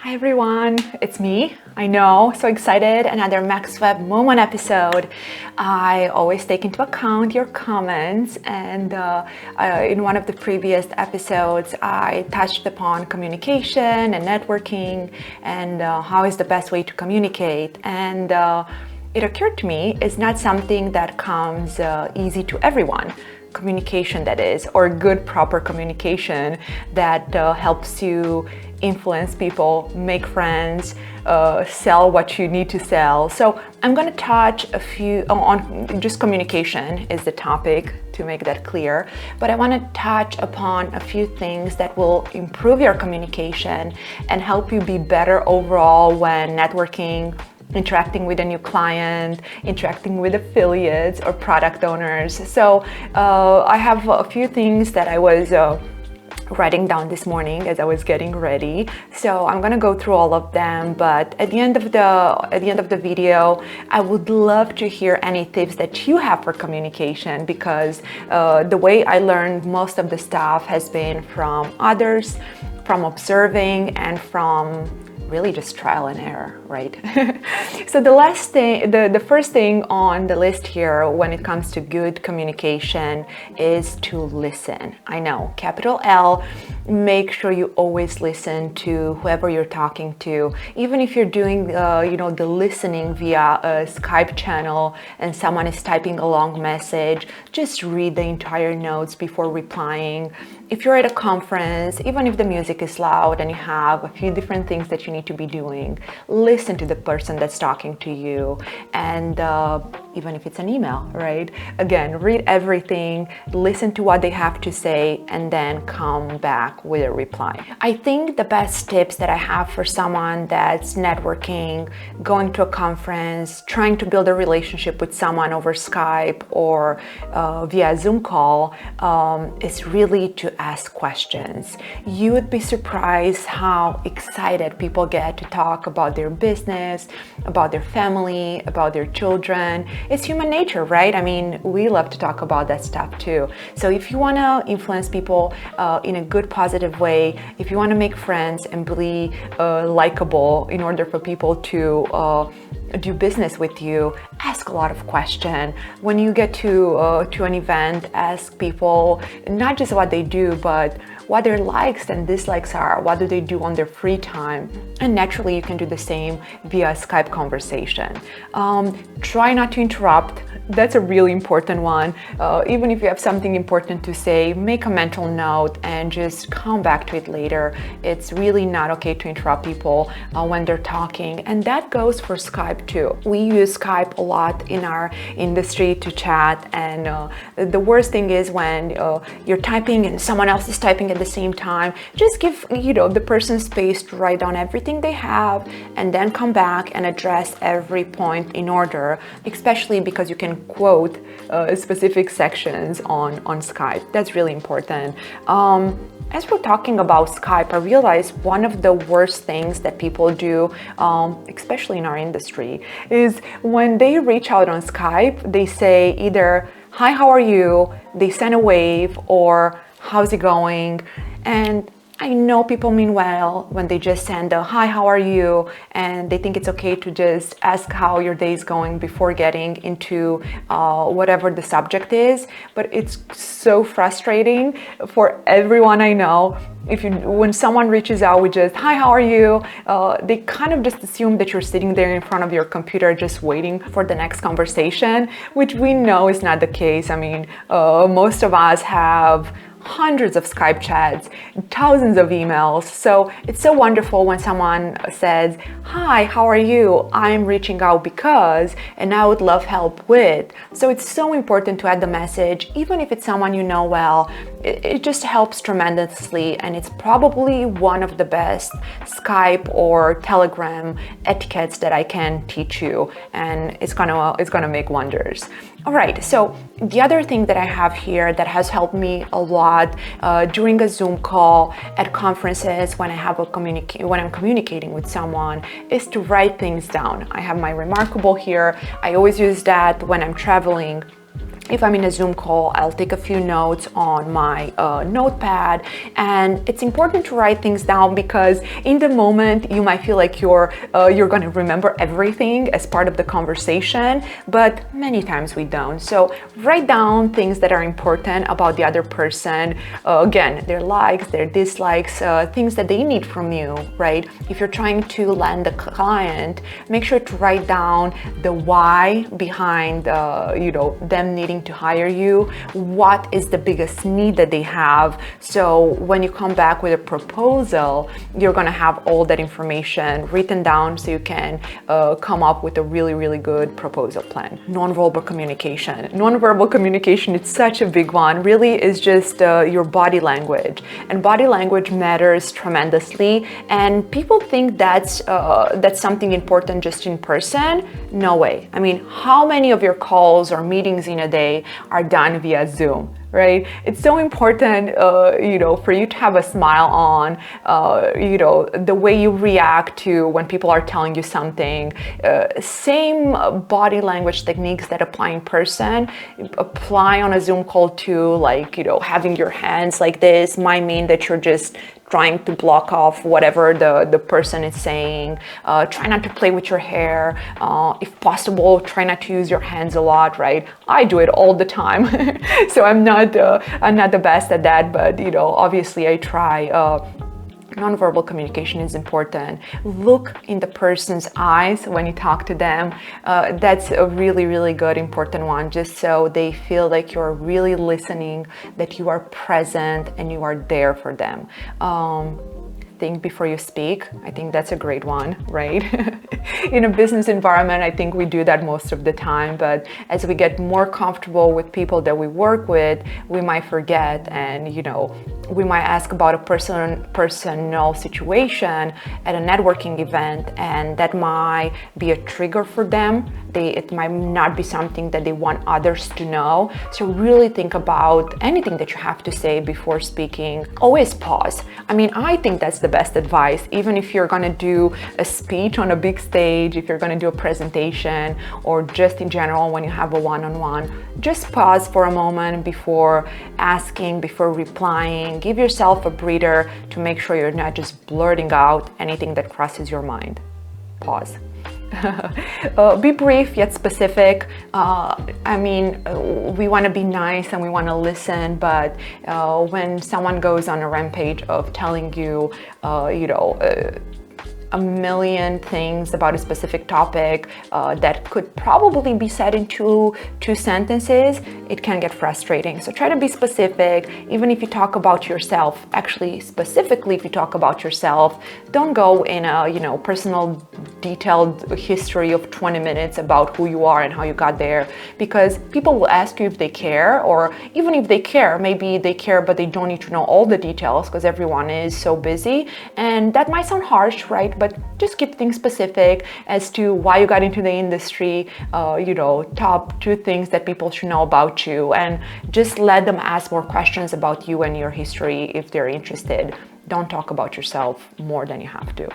Hi everyone, it's me. I know, so excited, another MaxWeb Moment episode. I always take into account your comments, and in one of the previous episodes I touched upon communication and networking and how is the best way to communicate. And it occurred to me it's not something that comes easy to everyone. Communication, that is, or good proper communication that helps you influence people, make friends, sell what you need to sell. So I'm going to touch a few on just communication is the topic, to make that clear, but I want to touch upon a few things that will improve your communication and help you be better overall when networking, interacting with a new client, interacting with affiliates or product owners. So I have a few things that I was writing down this morning as I was getting ready. So I'm gonna go through all of them, but at the end of the video, I would love to hear any tips that you have for communication, because the way I learned most of the stuff has been from others, from observing, and from really just trial and error, right? So the first thing on the list here when it comes to good communication is to listen. I know, capital L. Make sure you always listen to whoever you're talking to, even if you're doing the listening via a Skype channel and someone is typing a long message. Just read the entire notes before replying. If you're at a conference, even if the music is loud and you have a few different things that you need to be doing, listen to the person that's talking to you. And even if it's an email, right? Again, read everything, listen to what they have to say, and then come back with a reply. I think the best tips that I have for someone that's networking, going to a conference, trying to build a relationship with someone over Skype or via Zoom call is really to ask questions. You would be surprised how excited people get to talk about their business, about their family, about their children. It's human nature, right? I mean, we love to talk about that stuff too. So if you want to influence people in a good, positive way, if you want to make friends and be likable in order for people to do business with you, ask a lot of questions. When you get to an event, ask people not just what they do, but what their likes and dislikes are, what do they do on their free time. And naturally you can do the same via Skype conversation. Try not to interrupt. That's a really important one. Even if you have something important to say, make a mental note and just come back to it later. It's really not okay to interrupt people when they're talking, and that goes for Skype too. We use Skype a lot in our industry to chat, and the worst thing is when you're typing and someone else is typing at the same time. Just give the person space to write down everything they have and then come back and address every point in order, especially because you can quote specific sections on Skype. That's really important. As we're talking about Skype, I realized one of the worst things that people do, especially in our industry, is when they reach out on Skype, they say either, "Hi, how are you?" They send a wave, or "How's it going?" And I know people mean well when they just send a "Hi, how are you?" and they think it's okay to just ask how your day is going before getting into whatever the subject is. But it's so frustrating for everyone I know. When someone reaches out with just "Hi, how are you?" They kind of just assume that you're sitting there in front of your computer just waiting for the next conversation, which we know is not the case. I mean, most of us have hundreds of Skype chats, thousands of emails. So it's so wonderful when someone says, "Hi, how are you? I'm reaching out because, and I would love help with." So it's so important to add the message, even if it's someone you know well. It just helps tremendously, and it's probably one of the best Skype or Telegram etiquettes that I can teach you, and it's gonna make wonders. All right, so the other thing that I have here that has helped me a lot during a Zoom call, at conferences, when I'm communicating with someone, is to write things down. I have my Remarkable here. I always use that when I'm traveling. If I'm in a Zoom call, I'll take a few notes on my notepad, and it's important to write things down because in the moment you might feel like you're going to remember everything as part of the conversation, but many times we don't. So write down things that are important about the other person. Again, their likes, their dislikes, things that they need from you, right? If you're trying to land a client, make sure to write down the why behind them needing to hire you. What is the biggest need that they have? So when you come back with a proposal, you're going to have all that information written down so you can come up with a really, really good proposal plan. Nonverbal communication. Nonverbal communication, it's such a big one. Really is just your body language. And body language matters tremendously. And people think that's something important just in person. No way. I mean, how many of your calls or meetings in a day are done via Zoom, right? It's so important, for you to have a smile on, the way you react to when people are telling you something. Same body language techniques that apply in person, apply on a Zoom call too, like, having your hands like this might mean that you're just trying to block off whatever the person is saying. Try not to play with your hair. If possible, try not to use your hands a lot, right? I do it all the time. So I'm not the best at that, but obviously I try. Nonverbal communication is important. Look in the person's eyes when you talk to them. That's a really, really good, important one, just so they feel like you're really listening, that you are present and you are there for them. Think before you speak. I think that's a great one, right? In a business environment, I think we do that most of the time, but as we get more comfortable with people that we work with, we might forget, and we might ask about a personal situation at a networking event, and that might be a trigger for them. It might not be something that they want others to know. So really think about anything that you have to say before speaking. Always pause. I mean, I think that's the best advice. Even if you're going to do a speech on a big stage, if you're going to do a presentation, or just in general when you have a one-on-one, just pause for a moment before asking, before replying. Give yourself a breather to make sure you're not just blurting out anything that crosses your mind. Pause. Be brief yet specific. We want to be nice and we want to listen, but when someone goes on a rampage of telling you, a million things about a specific topic that could probably be said in two sentences, it can get frustrating. So try to be specific. Even if you talk about yourself, actually specifically if you talk about yourself, don't go in a personal detailed history of 20 minutes about who you are and how you got there, because people will ask you if they care, or even if they care, maybe they care but they don't need to know all the details because everyone is so busy, and that might sound harsh, right? But just keep things specific as to why you got into the industry, top 2 things that people should know about you, and just let them ask more questions about you and your history if they're interested. Don't talk about yourself more than you have to.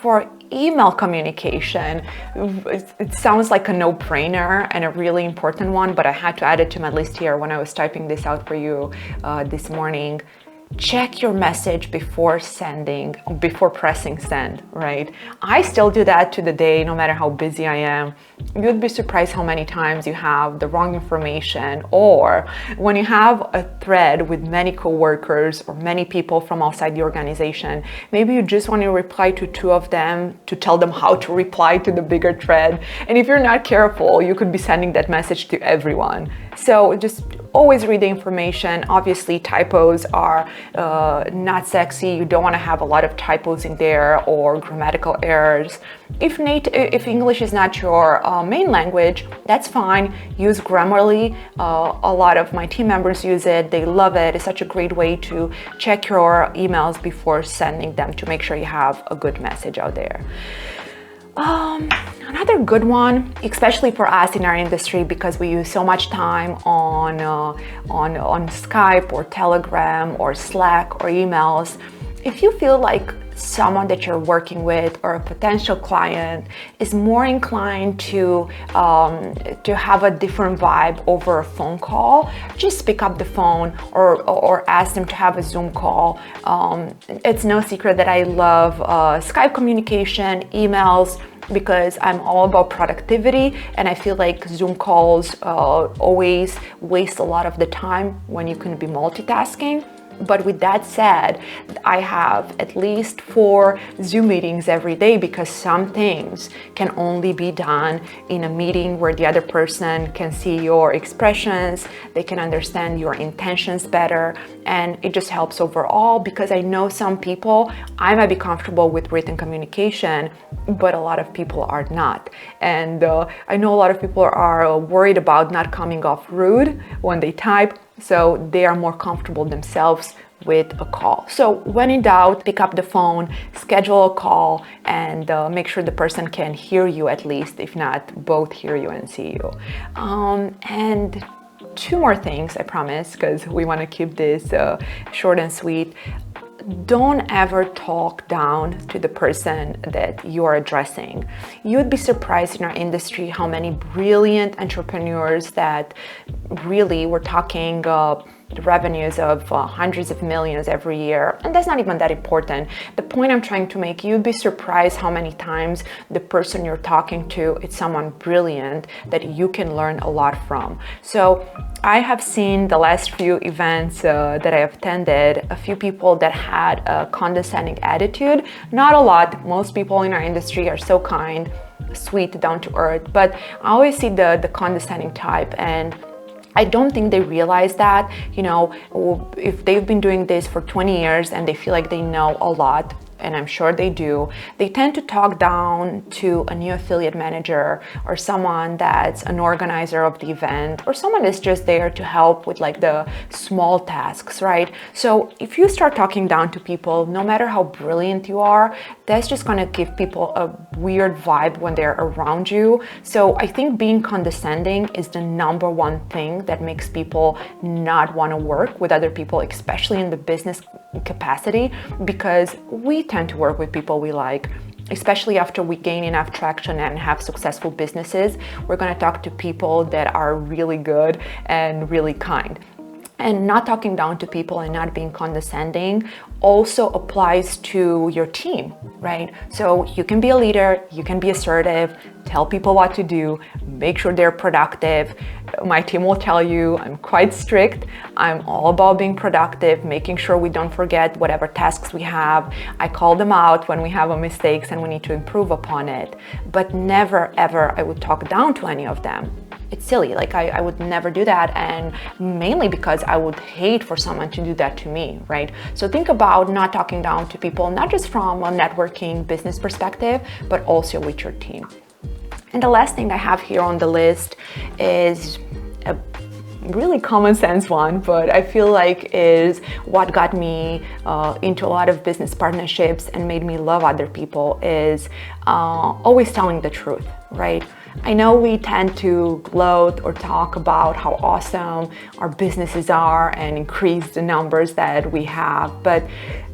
For email communication, it sounds like a no-brainer and a really important one, but I had to add it to my list here when I was typing this out for you this morning. Check your message before pressing send, right? I still do that to the day, no matter how busy I am. You'd be surprised how many times you have the wrong information, or when you have a thread with many coworkers or many people from outside the organization, maybe you just want to reply to 2 of them to tell them how to reply to the bigger thread. And if you're not careful, you could be sending that message to everyone. So just always read the information. Obviously, typos are not sexy. You don't want to have a lot of typos in there or grammatical errors. If English is not your main language, that's fine. Use Grammarly. A lot of my team members use it. They love it. It's such a great way to check your emails before sending them to make sure you have a good message out there. Another good one, especially for us in our industry, because we use so much time on Skype or Telegram or Slack or emails. If you feel like someone that you're working with or a potential client is more inclined to have a different vibe over a phone call, just pick up the phone or ask them to have a Zoom call. It's no secret that I love Skype communication, emails, because I'm all about productivity, and I feel like Zoom calls always waste a lot of the time when you can be multitasking. But with that said, I have at least 4 Zoom meetings every day, because some things can only be done in a meeting where the other person can see your expressions, they can understand your intentions better, and it just helps overall. Because I know some people, I might be comfortable with written communication, but a lot of people are not. And I know a lot of people are worried about not coming off rude when they type, so they are more comfortable themselves with a call. So when in doubt, pick up the phone, schedule a call, and make sure the person can hear you at least, if not both hear you and see you. And 2 more things, I promise, because we want to keep this short and sweet. Don't ever talk down to the person that you are addressing. You'd be surprised in our industry how many brilliant entrepreneurs that really we're talking revenues of hundreds of millions every year, and that's not even that important. The point I'm trying to make, you'd be surprised how many times the person you're talking to is someone brilliant that you can learn a lot from. So I have seen the last few events that I have attended, a few people that had a condescending attitude. Not a lot. Most people in our industry are so kind, sweet, down to earth, but I always see the condescending type, and I don't think they realize that, if they've been doing this for 20 years and they feel like they know a lot, and I'm sure they do, they tend to talk down to a new affiliate manager or someone that's an organizer of the event, or someone that's just there to help with like the small tasks, right? So if you start talking down to people, no matter how brilliant you are, that's just gonna give people a weird vibe when they're around you. So I think being condescending is the #1 thing that makes people not want to work with other people, especially in the business capacity, because we tend to work with people we like. Especially after we gain enough traction and have successful businesses, we're going to talk to people that are really good and really kind. And not talking down to people and not being condescending also applies to your team, right? So you can be a leader, you can be assertive, tell people what to do, make sure they're productive. My team will tell you I'm quite strict. I'm all about being productive, making sure we don't forget whatever tasks we have. I call them out when we have a mistakes and we need to improve upon it. But never, ever I would talk down to any of them. It's silly, like I would never do that, and mainly because I would hate for someone to do that to me, right? So think about not talking down to people, not just from a networking business perspective, but also with your team. And the last thing I have here on the list is a really common sense one, but I feel like is what got me into a lot of business partnerships and made me love other people, is always telling the truth, right? I know we tend to gloat or talk about how awesome our businesses are and increase the numbers that we have, but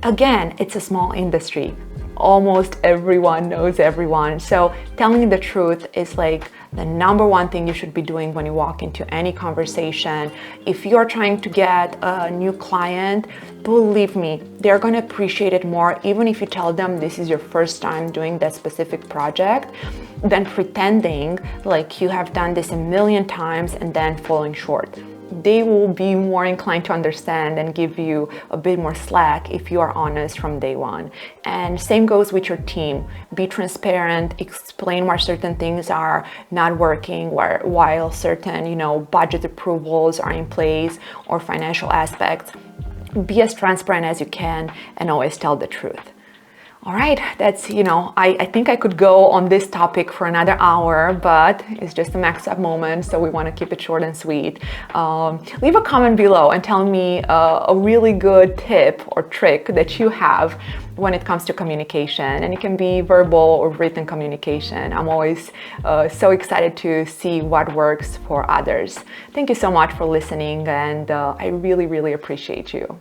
again, it's a small industry. Almost everyone knows everyone. So telling the truth is like the #1 thing you should be doing when you walk into any conversation. If you're trying to get a new client, believe me, they're going to appreciate it more, even if you tell them this is your first time doing that specific project, than pretending like you have done this a million times and then falling short. They will be more inclined to understand and give you a bit more slack if you are honest from day one. And same goes with your team. Be transparent, explain why certain things are not working, while certain, budget approvals are in place or financial aspects. Be as transparent as you can and always tell the truth. All right, that's, I think I could go on this topic for another hour, but it's just a MaxWeb moment, so we want to keep it short and sweet. Leave a comment below and tell me a really good tip or trick that you have when it comes to communication, and it can be verbal or written communication. I'm always so excited to see what works for others. Thank you so much for listening, and I really, really appreciate you.